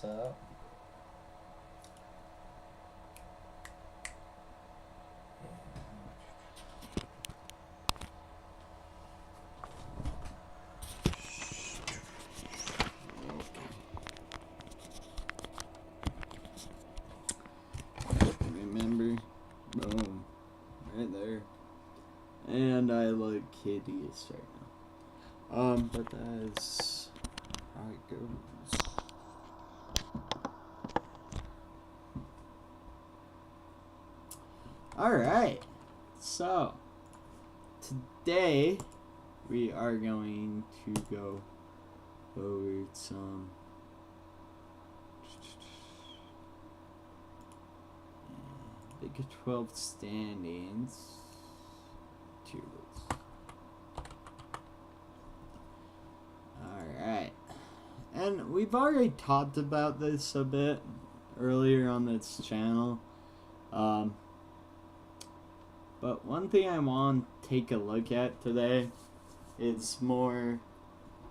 What's up? Remember? Boom. Right there. And I look hideous right now. But that's how it goes. Alright. So, today we are going to go over some Big 12 standings. Tier list. Alright. And we've already talked about this a bit earlier on this channel. But one thing I want to take a look at today is more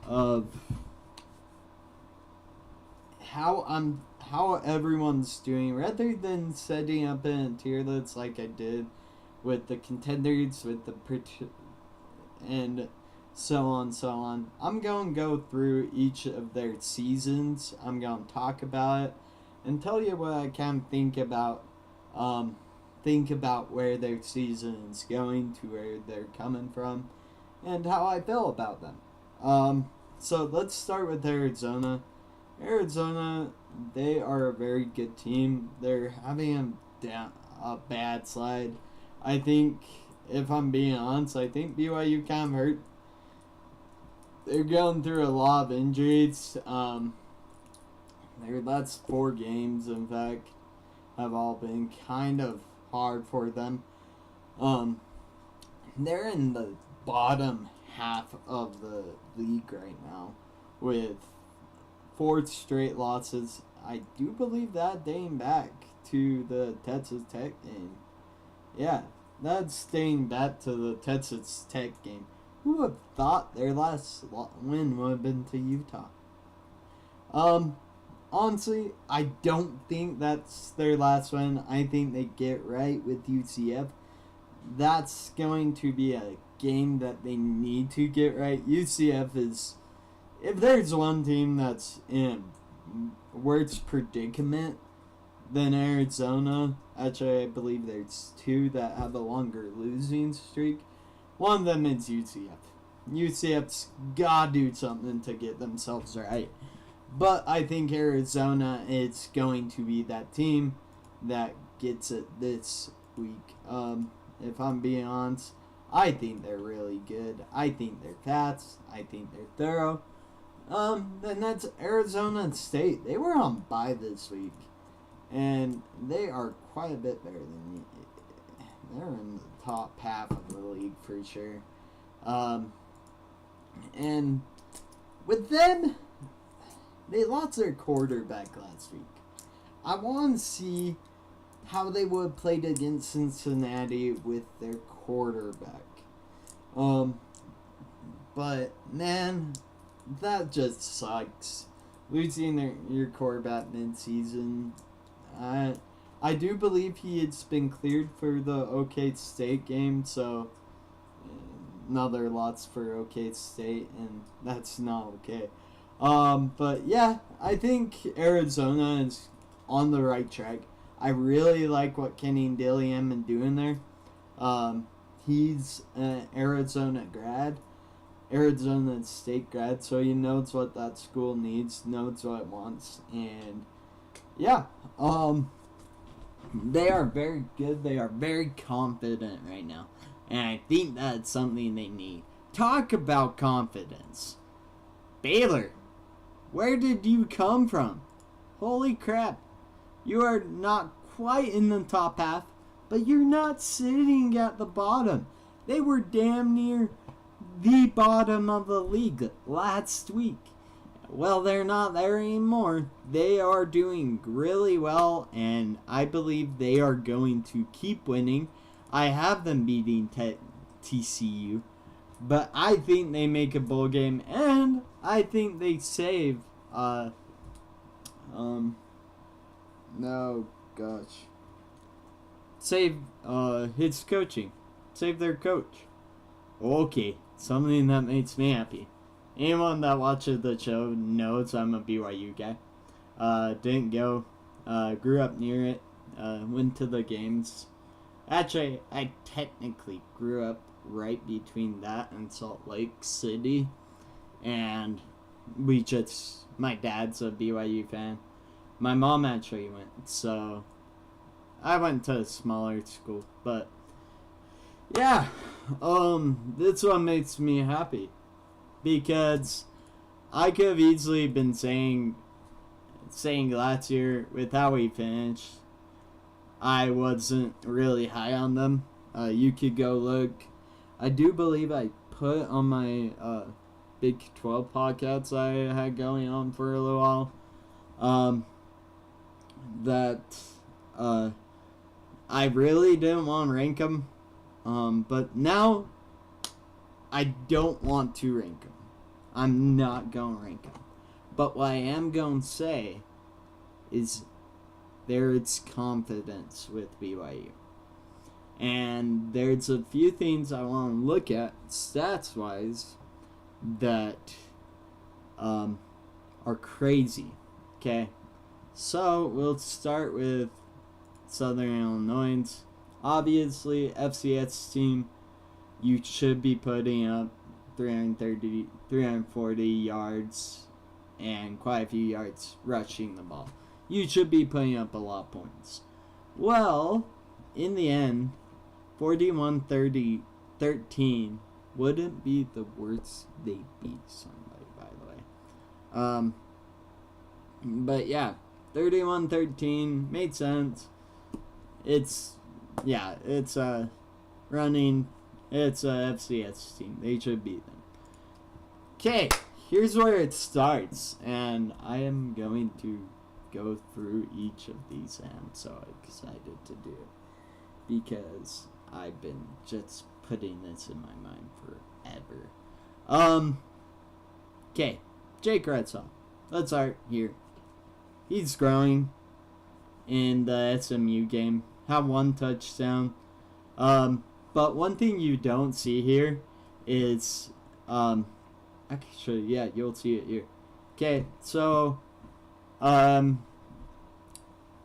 of how everyone's doing, rather than setting up in a tier list like I did with the contenders, with the and so on. I'm going to go through each of their seasons. I'm going to talk about it and tell you what I kind of think about where their season is going, to where they're coming from, and how I feel about them. So let's start with Arizona. Arizona, they are a very good team. They're having a bad slide. I think, if I'm being honest, I think BYU kind of hurt. They're going through a lot of injuries. Their last 4 games, in fact, have all been kind of hard for them. They're in the bottom half of the league right now with 4 straight losses. I do believe that dating back to the Texas Tech game. Yeah, that's dating back to the Texas Tech game. Who would have thought their last win would have been to Utah? Honestly, I don't think that's their last win. I think they get right with UCF. That's going to be a game that they need to get right. UCF is, if there's one team that's in a worse predicament than Arizona, actually I believe there's 2 that have a longer losing streak. One of them is UCF. UCF's got to do something to get themselves right. But I think Arizona is going to be that team that gets it this week. If I'm being honest, I think they're really good. I think they're fast. I think they're thorough. And that's Arizona State. They were on bye this week, and they are quite a bit better than you. They're in the top half of the league for sure. And with them, they lost their quarterback last week. I want to see how they would have played against Cincinnati with their quarterback. But man, that just sucks. Losing your quarterback mid-season. I do believe he has been cleared for the OK State game, so another loss for OK State, and that's not okay. But yeah, I think Arizona is on the right track. I really like what Kenny Dillingham is doing there. He's an Arizona State grad, so he knows what that school needs, knows what it wants, and yeah, they are very good. They are very confident right now, and I think that's something they need. Talk about confidence. Baylor, where did you come from? Holy crap. You are not quite in the top half, but you're not sitting at the bottom. They were damn near the bottom of the league last week. Well, they're not there anymore. They are doing really well, and I believe they are going to keep winning. I have them beating TCU, but I think they make a bowl game, and I think they save No, gosh. Save, his coaching. Save their coach. Okay, something that makes me happy. Anyone that watches the show knows I'm a BYU guy. Didn't go. Grew up near it. Went to the games. Actually, I technically grew up right between that and Salt Lake City. And my dad's a BYU fan. My mom actually went, so I went to a smaller school. But yeah, this one makes me happy because I could have easily been saying last year with how we finished, I wasn't really high on them. You could go look. I do believe I put on my Big 12 podcasts I had going on for a little while. That I really didn't want to rank them. But now I don't want to rank them. I'm not going to rank them. But what I am going to say is there's confidence with BYU. And there's a few things I want to look at stats-wise that are crazy. Okay? So, we'll start with Southern Illinois. Obviously, FCS team, you should be putting up 330, 340 yards and quite a few yards rushing the ball. You should be putting up a lot of points. Well, in the end, 41-13 wouldn't be the worst they beat somebody, by the way. But yeah, 31-13 made sense. It's a running. It's a FCS team. They should beat them. Okay, here's where it starts, and I am going to go through each of these. I'm so excited to do it because I've been just putting this in my mind forever. Okay, Jake Redsaw. Let's start here. He's growing in the SMU game. Had one touchdown. But one thing you don't see here is, actually, yeah, you'll see it here. Okay, so,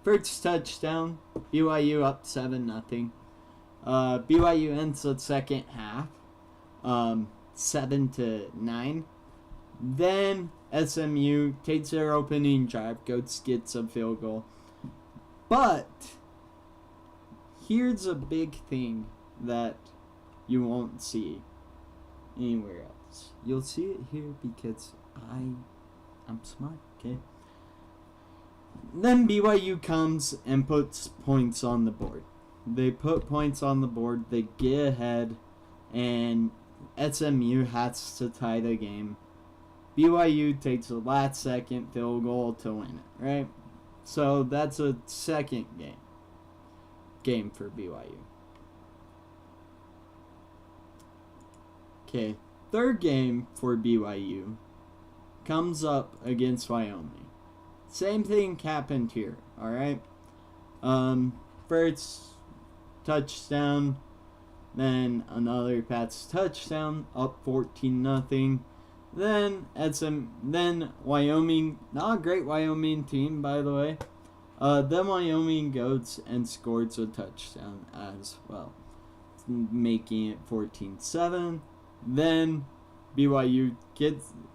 first touchdown, BYU up 7-0. BYU ends the second half, 7-9. Then SMU takes their opening drive, gets a field goal. But here's a big thing that you won't see anywhere else. You'll see it here because I'm smart, okay? Then BYU comes and puts points on the board. They put points on the board, they get ahead, and SMU has to tie the game. BYU takes a last second field goal to win it, right? So that's a second game for BYU. Okay, third game for BYU comes up against Wyoming. Same thing happened here, alright? First touchdown, then another Pats touchdown, up 14-0. Then Wyoming, not a great Wyoming team, by the way. Then Wyoming goes and scores a touchdown as well, making it 14-7. Then BYU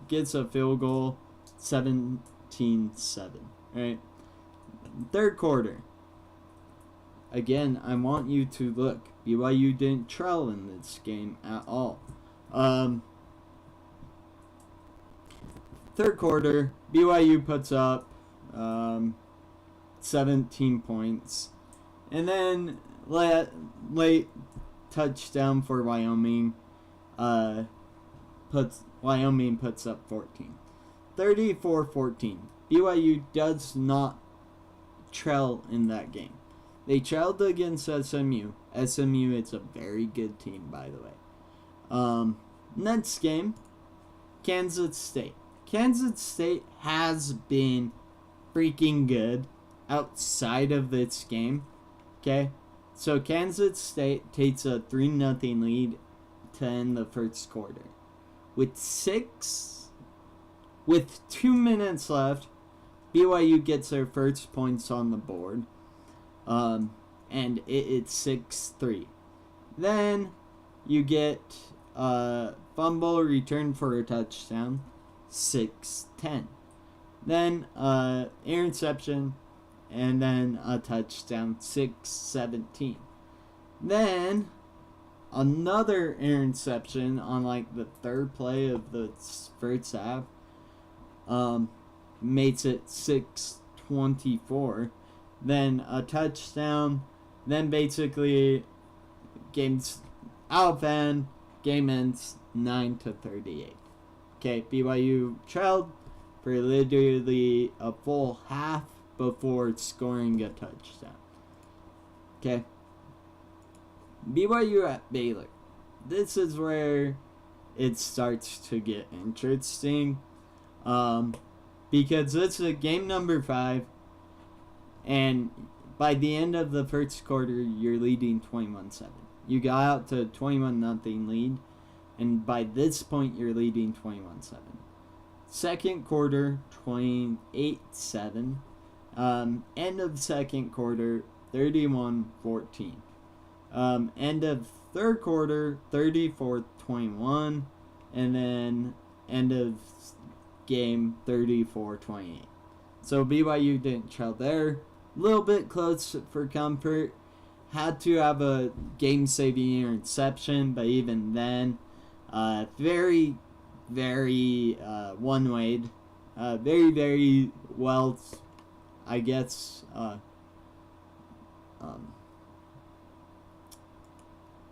gets a field goal, 17-7. Right. Third quarter. Again, I want you to look. BYU didn't trail in this game at all. Third quarter, BYU puts up 17 points. And then late touchdown for Wyoming. Wyoming puts up 14. 34-14. BYU does not trail in that game. They trailed against SMU. SMU is a very good team, by the way. Next game, Kansas State. Kansas State has been freaking good outside of this game. Okay? So Kansas State takes a 3-0 lead to end the first quarter. With 2 minutes left, BYU gets their first points on the board. And it's 6-3. Then you get a fumble return for a touchdown, 6-10. Then interception, and then a touchdown, 6-17. Then another interception on like the third play of the first half, makes it 6-24. Then a touchdown. Then basically game's out of hand. Game ends 9-38. Okay, BYU trailed for literally a full half before scoring a touchdown. Okay. BYU at Baylor. This is where it starts to get interesting. Because it's a game number 5. And by the end of the first quarter, you're leading 21-7. You got out to 21-0 lead. And by this point, you're leading 21-7. Second quarter, 28-7. End of second quarter, 31-14. End of third quarter, 34-21. And then end of game, 34-28. So BYU didn't trail there. A little bit close for comfort. Had to have a game-saving interception, but even then, very, very one-wayed. Very, very well, I guess,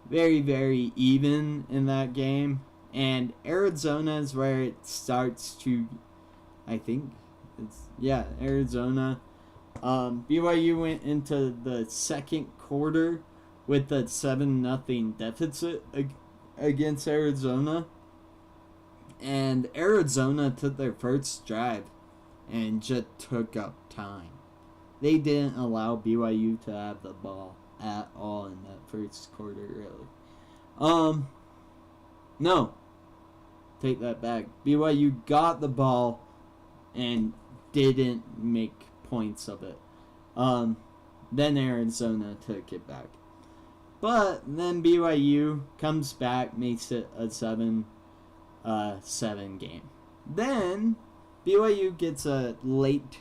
very, very even in that game. And Arizona is where it starts to, I think, Arizona. BYU went into the second quarter with a 7-0 deficit against Arizona. And Arizona took their first drive and just took up time. They didn't allow BYU to have the ball at all in that first quarter, really. No. Take that back. BYU got the ball and didn't make points of it. Then Arizona took it back. But then BYU comes back, makes it a 7 game. Then BYU gets a late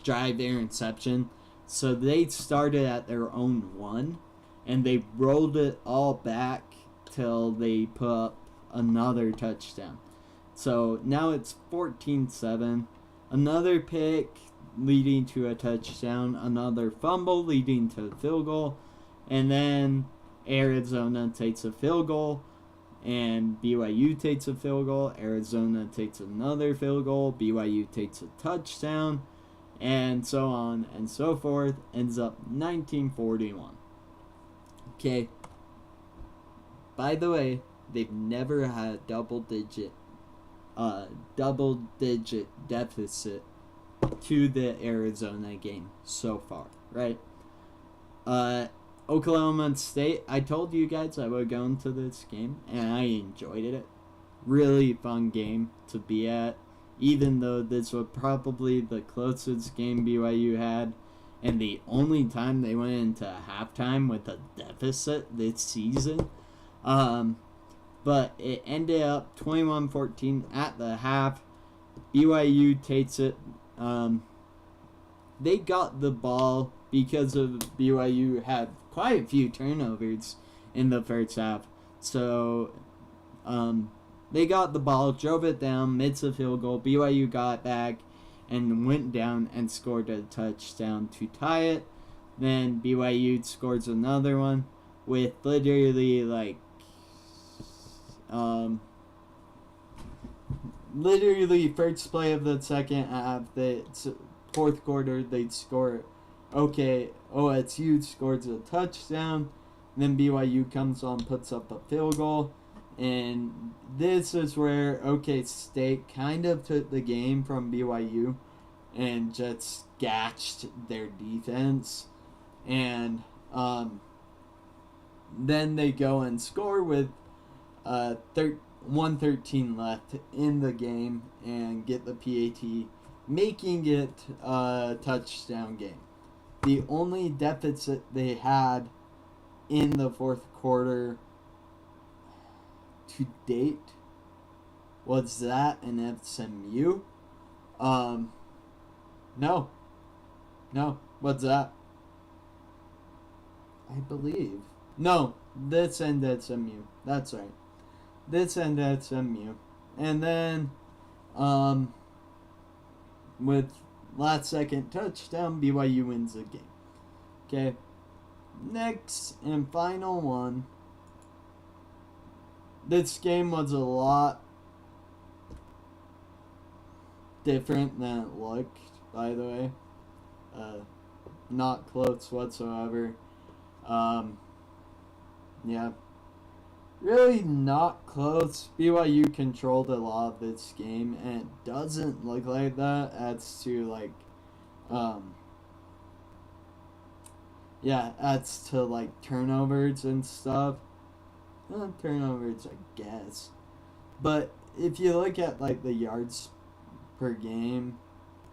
drive interception. So they started at their own 1 and they rolled it all back till they put up another touchdown. So now it's 14-7. Another pick leading to a touchdown. Another fumble leading to a field goal. And then Arizona takes a field goal. And BYU takes a field goal. Arizona takes another field goal. BYU takes a touchdown. And so on and so forth. Ends up 1941. Okay. By the way, they've never had a double-digit deficit to the Arizona game so far, right? Oklahoma State, I told you guys I would go into this game, and I enjoyed it. Really fun game to be at, even though this was probably the closest game BYU had, and the only time they went into halftime with a deficit this season. But it ended up 21-14 at the half. BYU takes it. They got the ball because of BYU had quite a few turnovers in the first half. So, they got the ball, drove it down, missed a field goal. BYU got back and went down and scored a touchdown to tie it. Then BYU scores another one with literally first play of the second half, the fourth quarter, they'd score. Okay, OSU scores a touchdown. Then BYU comes on, puts up a field goal. And this is where OK State kind of took the game from BYU and just gashed their defense. And then they go and score with 1:13 left in the game and get the PAT, making it a touchdown game. The only deficit they had in the fourth quarter to date was that in SMU. No, what's that? I believe. No, this and SMU. That's right. This and SMU. And then, with last second touchdown, BYU wins the game. Okay. Next and final one. This game was a lot different than it looked, by the way. Not close whatsoever. Yeah. Really not close. BYU controlled a lot of this game, and it doesn't look like that. Adds to, like, adds to, like, turnovers and stuff. Turnovers, I guess. But if you look at, like, the yards per game,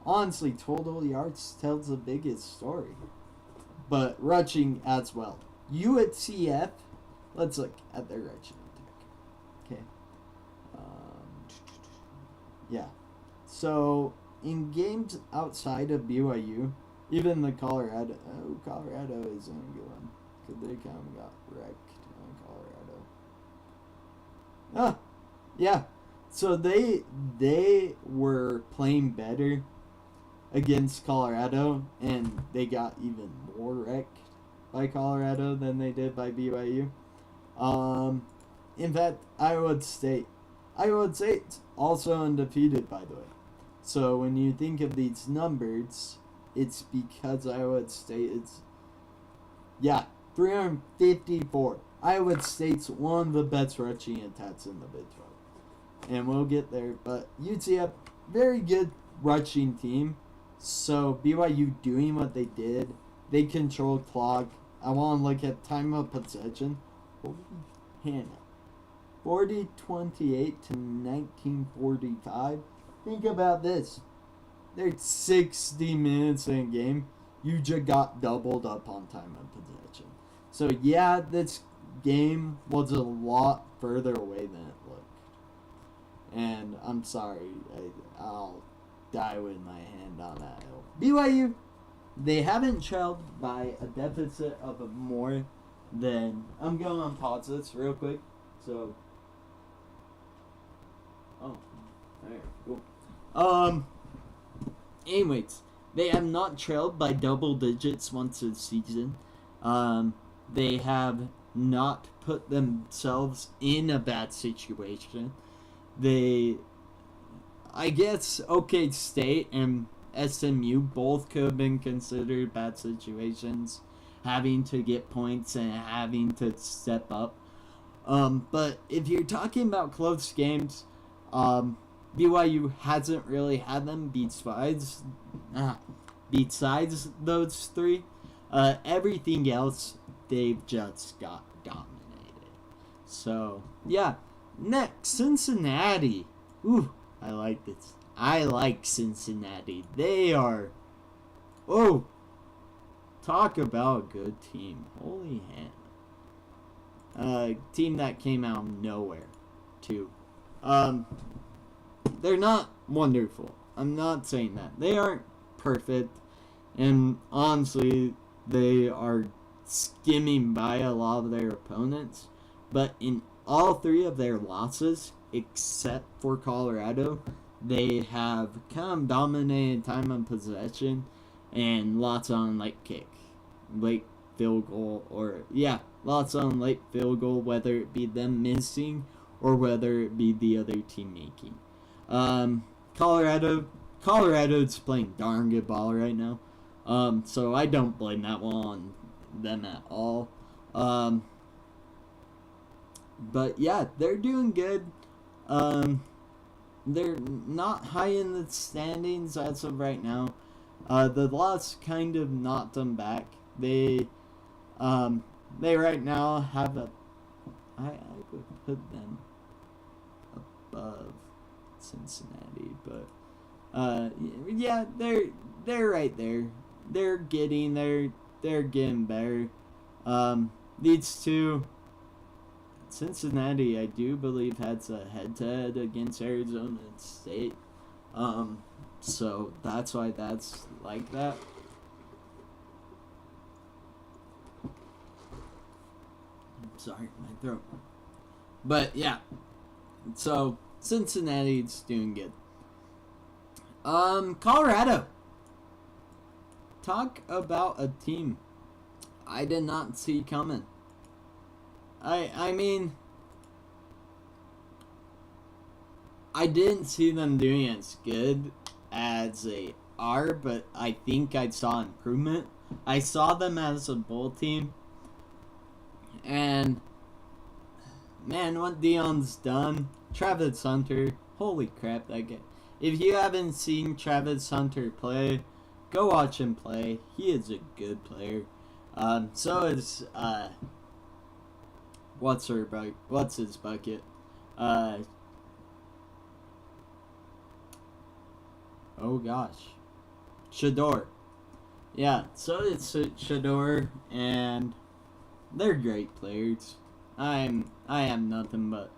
honestly, total yards tells the biggest story. But rushing as well. UCF, let's look at their rushing attack. Okay. Yeah. So, in games outside of BYU, even the Colorado isn't a good one. Because they kind of got wrecked on Colorado. Yeah. So they were playing better against Colorado, and they got even more wrecked by Colorado than they did by BYU. In fact, Iowa State's also undefeated, by the way. So when you think of these numbers, it's because Iowa State is, 354. Iowa State's one of the best rushing attacks in the Big 12. And we'll get there. But UCF, very good rushing team. So BYU doing what they did, they controlled clock. I want to look at time of possession. Hannah. 40-28 to 1945. Think about this. There's 60 minutes in a game. You just got doubled up on time of possession. So yeah, this game was a lot further away than it looked. And I'm sorry, I'll die with my hand on that hill. BYU, they haven't trailed by a deficit of more than... I'm going to pause this real quick. So... Oh, alright, cool. Anyways, they have not trailed by double digits once this season. They have not put themselves in a bad situation. I guess OK State and SMU both could have been considered bad situations, having to get points and having to step up. But if you're talking about close games, BYU hasn't really had them besides those three. Everything else, they've just got dominated. So, yeah. Next, Cincinnati. Ooh, I like this. I like Cincinnati. They are... Oh! Talk about a good team. Holy hand. Team that came out of nowhere, too. They're not wonderful. I'm not saying that. They aren't perfect. And honestly, they are skimming by a lot of their opponents. But in all three of their losses, except for Colorado, they have kind of dominated time of possession and lots on late field goal, lots on late field goal, whether it be them missing or whether it be the other team making. Colorado's playing darn good ball right now. So I don't blame that one on them at all. But yeah, they're doing good. They're not high in the standings as of right now. The loss kind of knocked them back. They right now have I would put them above Cincinnati, but yeah, they're right there. They're getting better. These two, Cincinnati, I do believe, has a head-to-head against Arizona State. So that's why that's like that. Sorry, my throat. But yeah, so Cincinnati's doing good. Colorado. Talk about a team I did not see coming. I mean, I didn't see them doing as good as they are, but I think I saw improvement. I saw them as a bowl team, and man, what Dion's done, Travis Hunter, holy crap, that guy. If you haven't seen Travis Hunter play, go watch him play. He is a good player. So is what's his bucket? Oh gosh, Shador. Yeah, so it's Shador, and they're great players. I have nothing but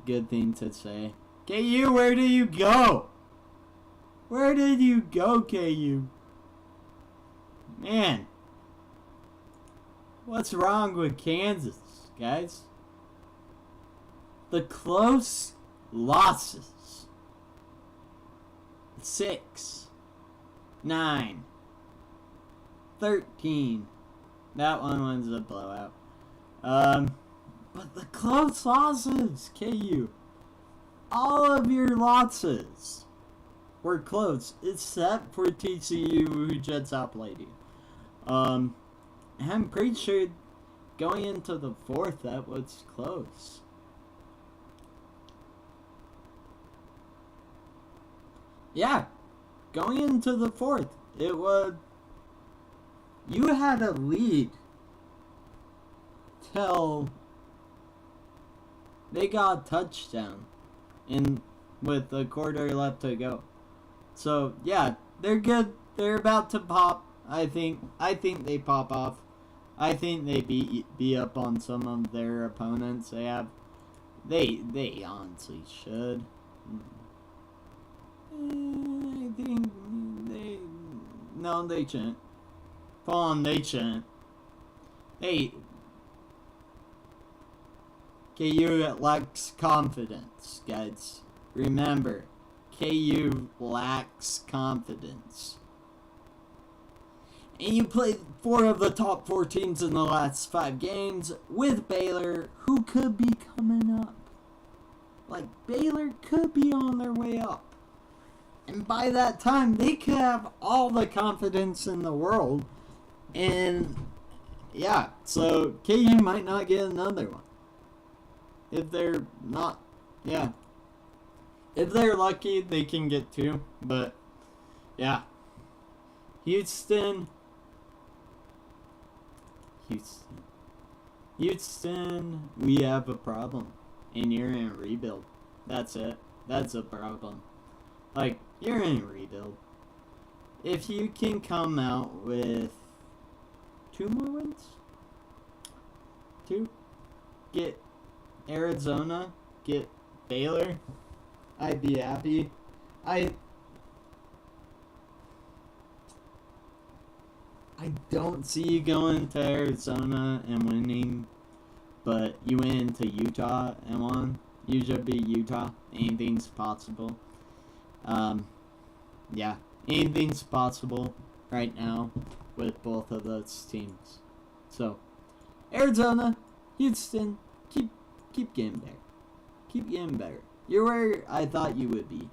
good things to say. KU, where do you go? Where did you go, KU? Man, what's wrong with Kansas, guys? The close losses. 6, 9, 13. That one was a blowout. But the close losses, KU. All of your losses were close, except for TCU, who just outplayed you. I'm pretty sure going into the fourth, that was close. Yeah, going into the fourth, it was. You had a lead till they got a touchdown with a quarter left to go. So yeah, they're good. They're about to pop. I think they pop off. I think they be up on some of their opponents. They honestly should. I think they shouldn't. They shouldn't. Hey, KU lacks confidence, guys. Remember, KU lacks confidence. And you played 4 of the top 4 teams in the last 5 games with Baylor, who could be coming up. Like, Baylor could be on their way up. And by that time, they could have all the confidence in the world. And, yeah, so KU might not get another one. If they're not, yeah. If they're lucky, they can get 2. But, yeah. Houston, we have a problem. And you're in a rebuild. That's it. That's a problem. Like, you're in a rebuild. If you can come out with 2 more wins? 2? Get Arizona, get Baylor, I'd be happy. I don't see you going to Arizona and winning, but you went into Utah and won. You should be Utah. Anything's possible. Yeah, anything's possible right now with both of those teams. So, Arizona, Houston, keep getting better. Keep getting better. You're where I thought you would be.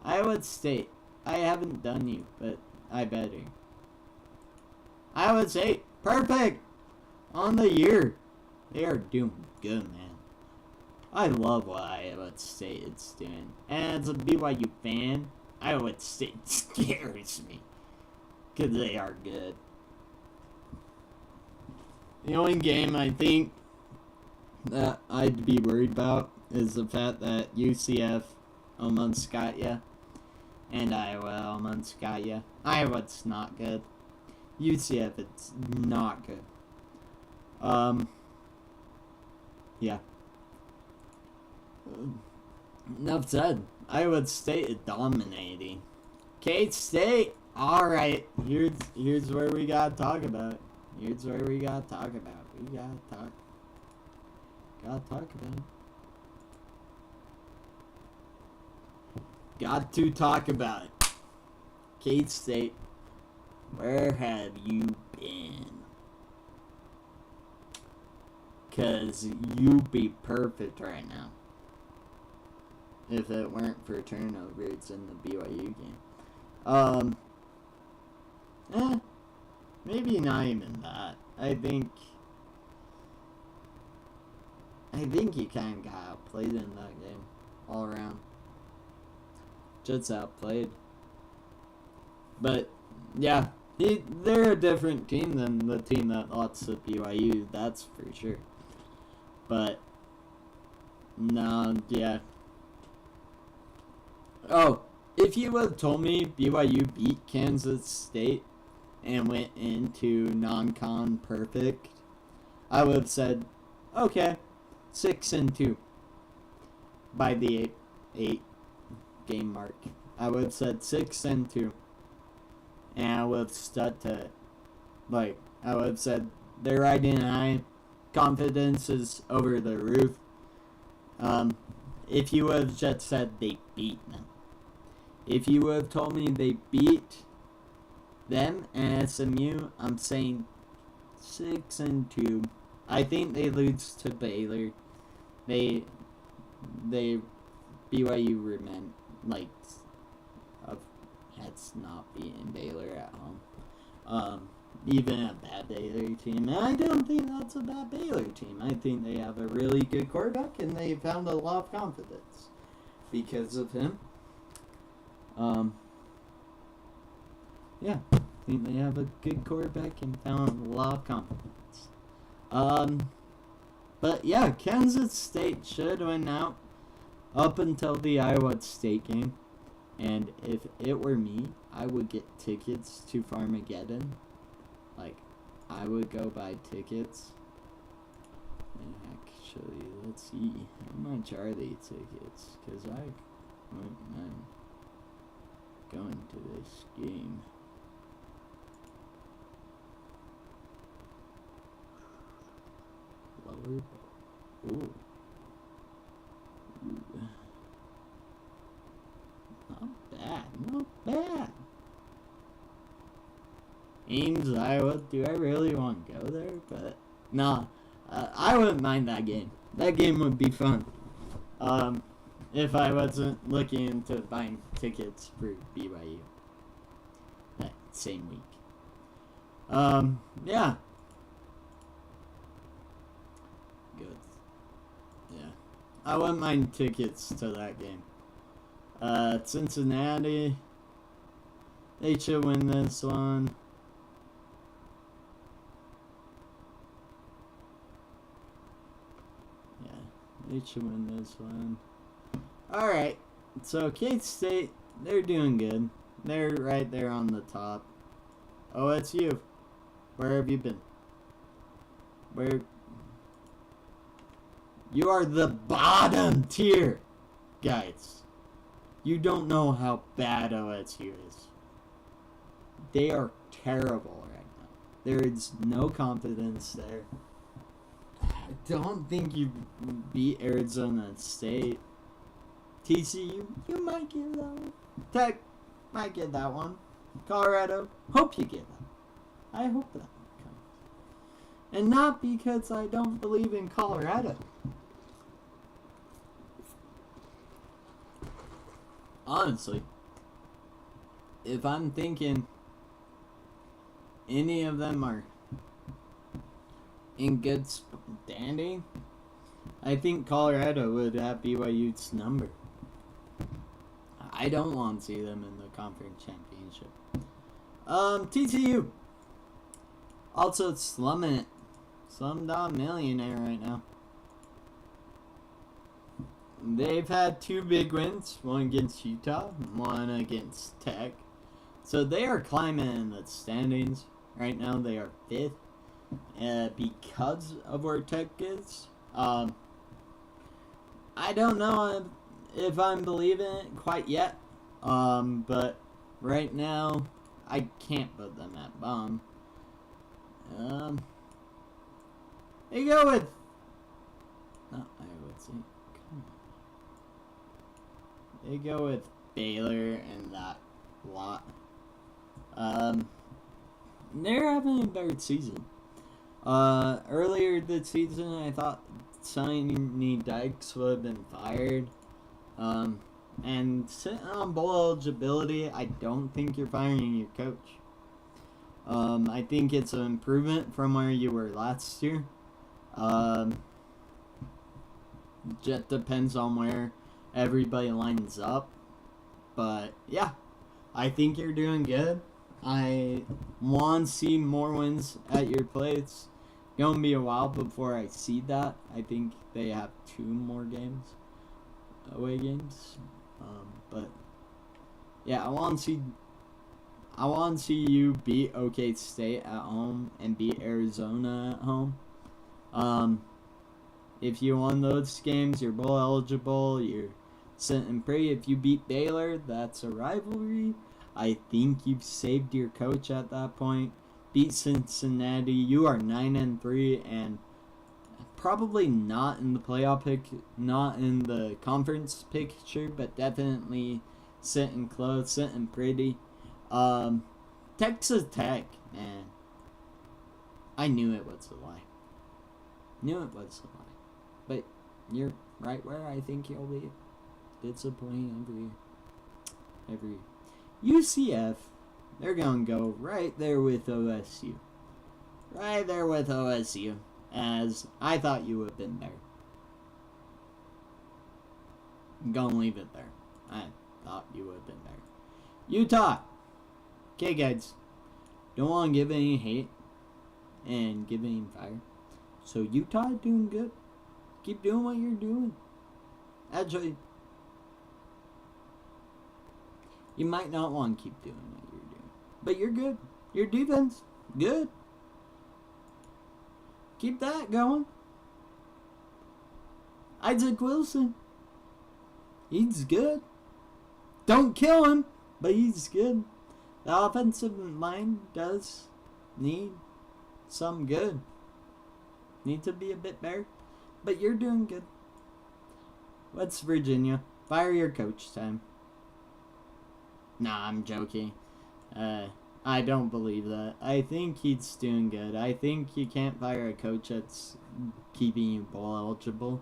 Iowa State, I haven't done you, but I better. Iowa State, perfect on the year. They are doing good, man. I love what Iowa State is doing. And as a BYU fan, Iowa State scares me. Because they are good. The only game I think that I'd be worried about is the fact that UCF almost got ya. And Iowa almost got ya. Iowa's not good. UCF, it's not good. Yeah. Enough said. Iowa State is dominating. K-State, alright. Here's where we gotta talk about. Here's where we gotta talk about. We gotta talk about it. Got to talk about it. K-State, where have you been? Cause you'd be perfect right now. If it weren't for turnovers in the BYU game. Maybe not even that. I think he kind of got outplayed in that game, all around. Just outplayed. But yeah, they're a different team than the team that lost to BYU. That's for sure. But no, yeah. Oh, if you would have told me BYU beat Kansas State and went into non-con perfect, I would have said, okay, 6-2 by the 8 game mark. I would have said 6-2, and I would have stuck to it. Like, I would have said they're riding high, confidence is over the roof. If you would have just said they beat them. If you would have told me they beat them and SMU, I'm saying 6-2. I think they lose to Baylor. They BYU remain like has not beaten Baylor at home. Even a bad Baylor team. And I don't think that's a bad Baylor team. I think they have a really good quarterback and they found a lot of confidence because of him. Yeah, I think they have a good quarterback and found a lot of confidence. But yeah, Kansas State should win out up until the Iowa State game. And if it were me, I would get tickets to Farmageddon. Like, I would go buy tickets. And actually, let's see. How much are they tickets? Because I wouldn't mind going to this game. Lower. Ooh. Not bad. Ames, Iowa. Do I really want to go there? But nah, I wouldn't mind that game. That game would be fun. If I wasn't looking into buying tickets for BYU that same week. Yeah. Good. Yeah. I wouldn't mind tickets to that game. Cincinnati, they should win this one. Yeah, they should win this one. Alright, so K-State, they're doing good. They're right there on the top. Oh, it's you. Where have you been? Where? You are the bottom tier, guys. You don't know how bad OSU is. They are terrible right now. There is no confidence there. I don't think you beat Arizona State. TCU, you might get that one. Tech might get that one. Colorado, hope you get that. I hope that one comes. And not because I don't believe in Colorado. Honestly, if I'm thinking any of them are in good standing, I think Colorado would have BYU's number. I don't want to see them in the conference championship. TCU. Also slumming it. Slumdog Millionaire right now. They've had 2 big wins. One against Utah. One against Tech. So they are climbing in the standings. Right now they are 5th. Because of where Tech is. I don't know if I'm believing it quite yet. But right now I can't put them at bottom. They go with. No, I would say. Come on. They go with Baylor and that lot. They're having a better season. Earlier this season, I thought Sonny Dykes would have been fired. And sitting on bowl eligibility, I don't think you're firing your coach. I think it's an improvement from where you were last year. Just depends on where everybody lines up. But, yeah, I think you're doing good. I want to see more wins at your place. Going to be a while before I see that. I think they have 2 more games. Away games. But, yeah, I want to see you beat OK State at home and beat Arizona at home. If you won those games, you're bowl eligible. You're sitting pretty. If you beat Baylor, that's a rivalry. I think you've saved your coach at that point. Beat Cincinnati. You are 9-3 and probably not in the playoff pick, not in the conference picture, but definitely sitting close, sitting pretty. Texas Tech, man. I knew it was a lie. But you're right where I think you'll be. Disappointing every year. UCF, they're going to go right there with OSU. Right there with OSU. As I thought you would have been there. I'm going to leave it there. I thought you would have been there. Utah. Okay, guys. Don't want to give any hate and give any fire. So Utah doing good. Keep doing what you're doing. Actually, you might not want to keep doing what you're doing. But you're good. Your defense, good. Keep that going. Isaac Wilson, he's good. Don't kill him, but he's good. The offensive line does need some good. Need to be a bit better. But you're doing good. West Virginia. Fire your coach time. Nah, I'm joking. I don't believe that. I think he's doing good. I think you can't fire a coach that's keeping you bowl eligible.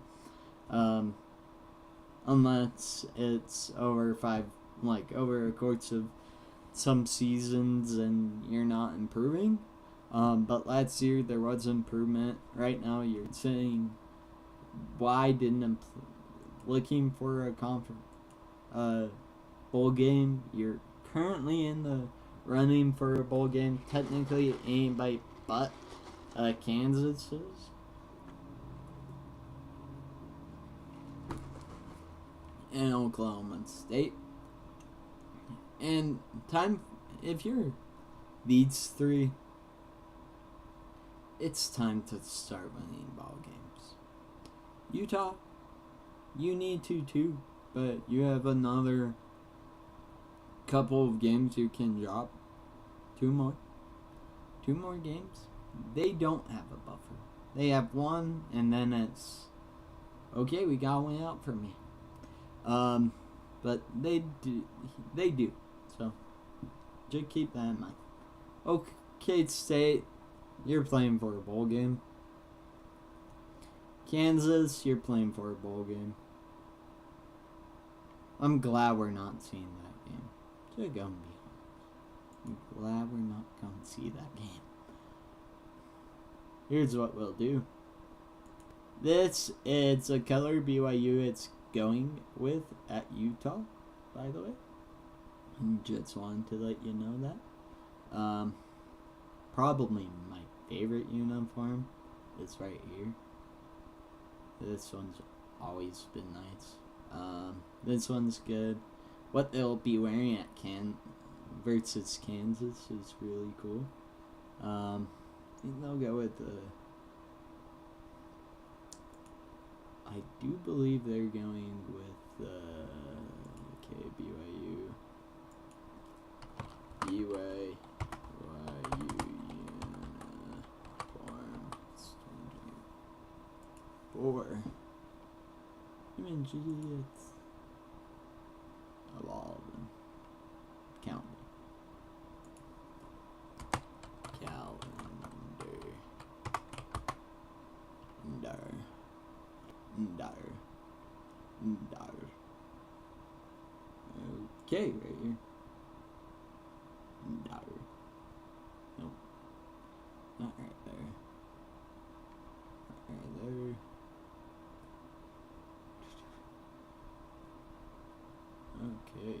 Unless it's over a course of some seasons and you're not improving. But last year there was improvement. Right now you're saying, why didn't looking for a bowl game? You're currently in the running for a bowl game. Technically anybody but Kansas is. And Oklahoma State. And if you're these 3, it's time to start winning ball games. Utah, you need to too, but you have another couple of games you can drop. 2 more games. They don't have a buffer. They have 1, and then it's okay. We got one out for me. But they do. So just keep that in mind. Okay, State, you're playing for a bowl game. Kansas, you're playing for a bowl game. I'm glad we're not seeing that game. It's gonna be hard. I'm glad we're not gonna see that game. Here's what we'll do. This is a color BYU it's going with at Utah, by the way. Just wanted to let you know that. Probably my favorite uniform is right here. This one's always been nice. This one's good. What they'll be wearing at versus Kansas is really cool. I think they'll go with the. I do believe they're going with the BYU uniform 4 images of all of them. Count me. Okay, right here. Nope. Not right there. Not right there. Okay.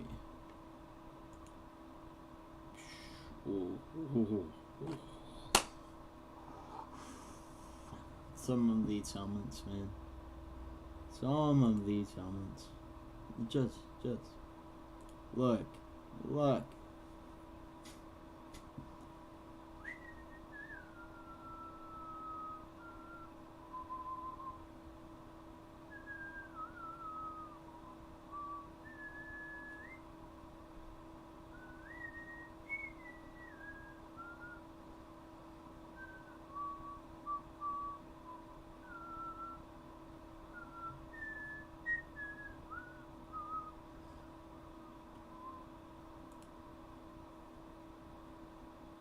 Some of these helmets, man. Some of these helmets. Just look.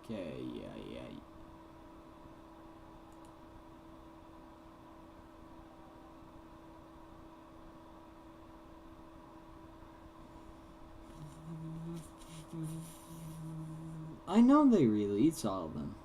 Okay, yeah. I know they release all of them.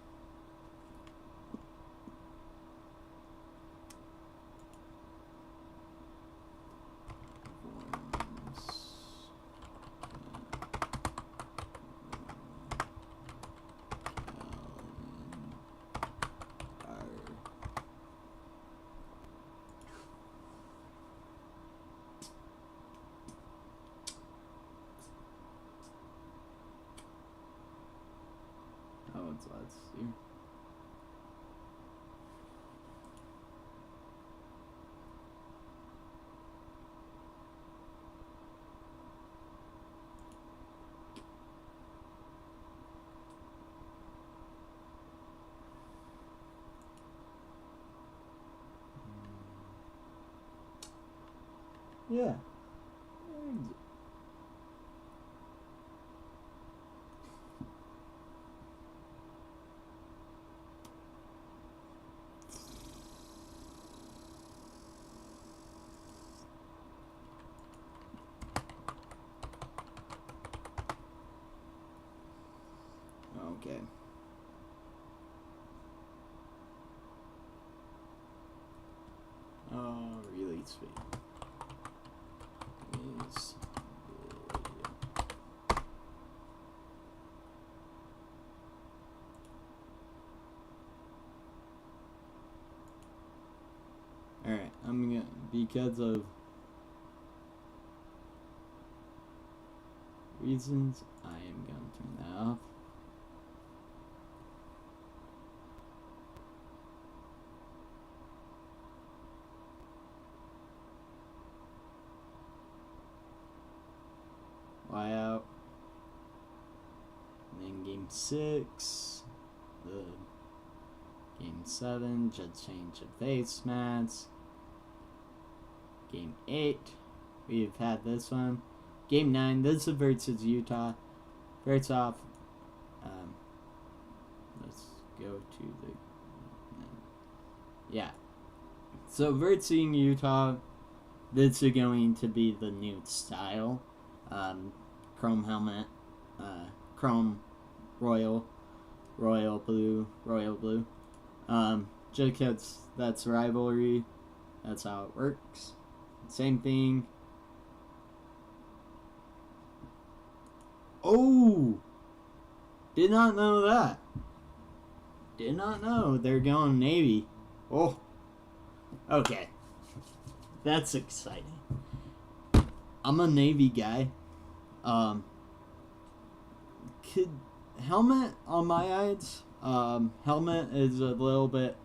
Let's see. Yeah. Okay. Really sweet. Alright, I'm gonna, because of reasons, I am gonna turn that off. Y out. And then game 6, the game 7, just change of face mats. Game 8, we've had this one. Game 9, this is versus Utah. First off, let's go to the, yeah. So versus Utah, this is going to be the new style. Chrome helmet, chrome royal blue. Just 'cause that's rivalry. That's how it works. Same thing. Oh! Did not know that. Did not know they're going Navy. Oh. Okay. That's exciting. I'm a Navy guy. Could helmet on my eyes? Helmet is a little bit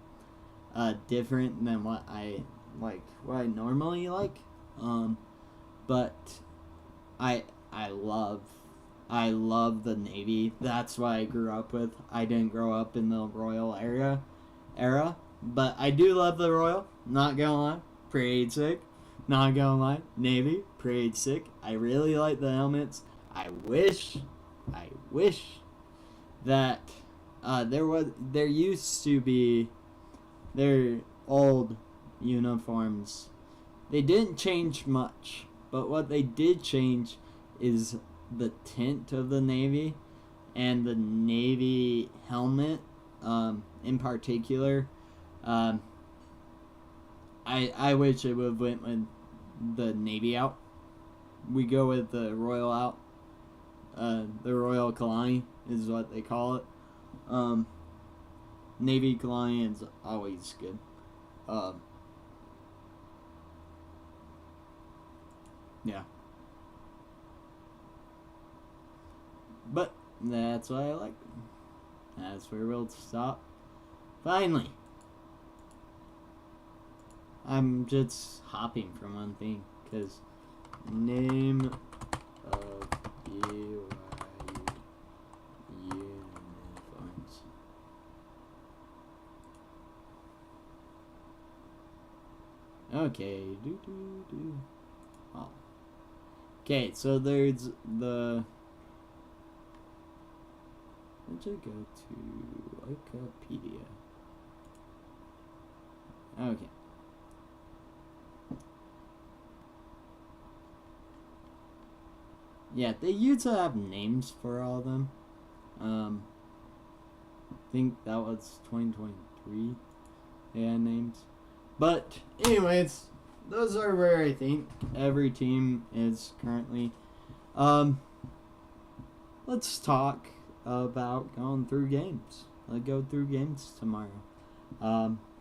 different than what I like. What I normally like. But I love the Navy. That's what I grew up with. I didn't grow up in the Royal era, but I do love the Royal. Not gonna lie, pretty sick. Not gonna lie, Navy, pretty sick. I really like the helmets. I wish that there used to be their old uniforms. They didn't change much, but what they did change is the tint of the Navy and the Navy helmet in particular. I wish it would have went with the Navy out. We go with the Royal out. The Royal Kalani is what they call it. Navy Kalani is always good. Yeah. But that's why I like them. That's where we'll stop. Finally. I'm just hopping from one thing, because name of BYU uniforms. Okay, Oh. Okay, so there's the... Where'd you go to? Wikipedia. Okay. Yeah, they used to have names for all of them. I think that was 2023. They had names. But, anyways, those are where I think every team is currently. Let's talk about going through games. Let's go through games tomorrow.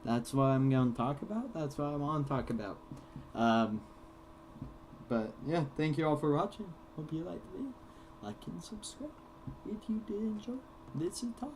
That's what I'm going to talk about. That's what I want to talk about. But, yeah, thank you all for watching. Hope you liked the video. Like and subscribe if you did enjoy. This is Todd.